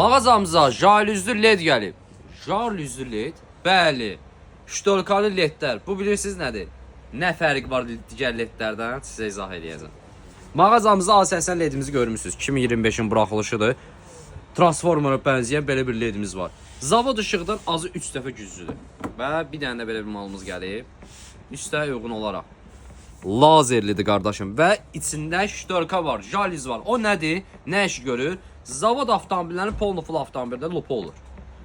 Mağazamıza jalüzlü led gəlib. Jalüzlü led? Bəli. Ştorkalı ledlər. Bu bilirsiniz nədir? Nə fərq var digər ledlərdən? Sizə izah edəcəm. Mağazamızda A80 ledimizi görmüsünüz. 2025-in buraxılışıdır. Transformera bənzəyən belə bir ledimiz var. Zavod işıqdan azı 3 dəfə güclüdür. Və bir dənə də belə bir malımız gəlib. Üstə uyğun olaraq. Lazerlidir qardaşım və içində ştorka var, jalüz var. O nədir? Nə iş görür? Zavod avtomobillərinin polnoful avtomobildə lupa olur.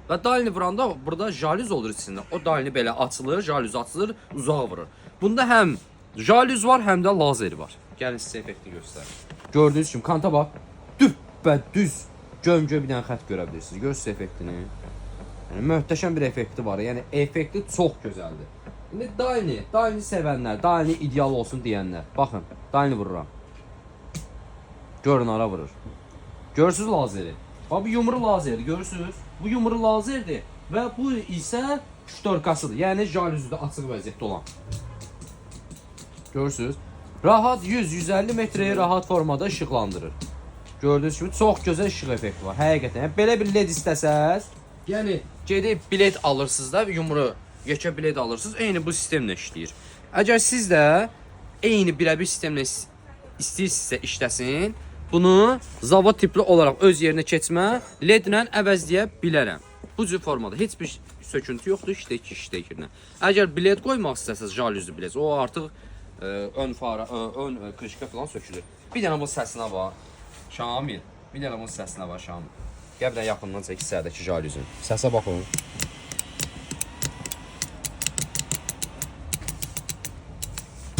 Və dalini vuranda burada jalüz olur içində. O dalini belə açılır, jalüz açılır, uzağa vurur. Bunda həm jalüz var, həm də lazer var. Gəlin sizə effekti göstərim. Gördüyünüz kimi kanta bax. Düz göm-göm bir dənə xətt görə bilirsiniz. Görürsünüz effektini. Yəni möhtəşəm bir effekti var. Yəni effekti çox gözəldir. İndi dalini sevənlər, dalini ideal olsun deyənlər. Baxın, dalini vururam. Görün ara vurur. Görürsünüz lazeri. Bax bu yumru lazeri, görürsünüz? Bu yumru lazerdir və bu isə ştorkasıdır. Yəni jalüzdə açıq vəziyyətdə olan. Görürsünüz? Rahat 100-150 metrəyə rahat formada işıqlandırır. Gördüyünüz kimi çox gözəl işıq effekti var. Həqiqətən. Yəni belə bir led istəsəz, yəni gedib bilet alırsınız da, yumru yekə bilet alırsınız. Eyni bu sistemlə işləyir. Əgər siz də eyni birəbir sistemlə istəyirsinizsə işləsin, bunu zavod tipli olaraq öz yerinə keçmə ledlə əvəzləyə bilərəm. Bu cür formada heç bir söküntü yoxdur, işləyir. Əgər bilet qoymaq istəsəz, jalüzlü bilet, o artıq ön fara, ön krişka falan sökülür. Bir dənə bu səsinə var. Şamil, bir dənə bunun səsinə var Şamil. Gəl bir dənə yaxından çək hissədəki jalüzün. Səsə baxın.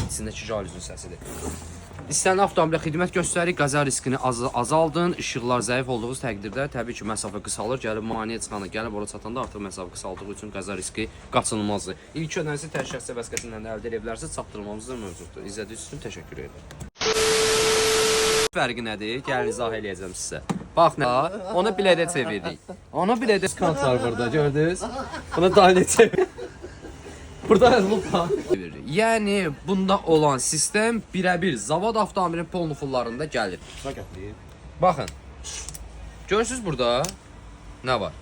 İçindəki jalüzün səsidir. İstənilən avtomobilə xidmət göstərir, qəza riskini azaldın, işıqlar zəif olduğu təqdirdə təbii ki, məsafə qısalır, gəlib maneə çıxanda, gəlib ora çatanda artıq məsafə qısaldığı üçün qəza riski qaçınılmazdır. İlk ödənisi təşkil vəsqəsindən əldə edə bilərsiniz, çatdırmamız da mövcuddur. İzlədiyiniz üçün təşəkkür edirəm. Fərqi nədir? Gəlin izah eləyəcəm sizə. Bax nə? Onu bilədə çevirdik. Onu bilədə skant var burada, gördünüz? Bunu dahilə çevirdik. Burada lupa. Yəni bunda olan sistem birəbir zavod avtomobilin polnofullarında gəlir. Baxın. Görürsünüz burada nə var?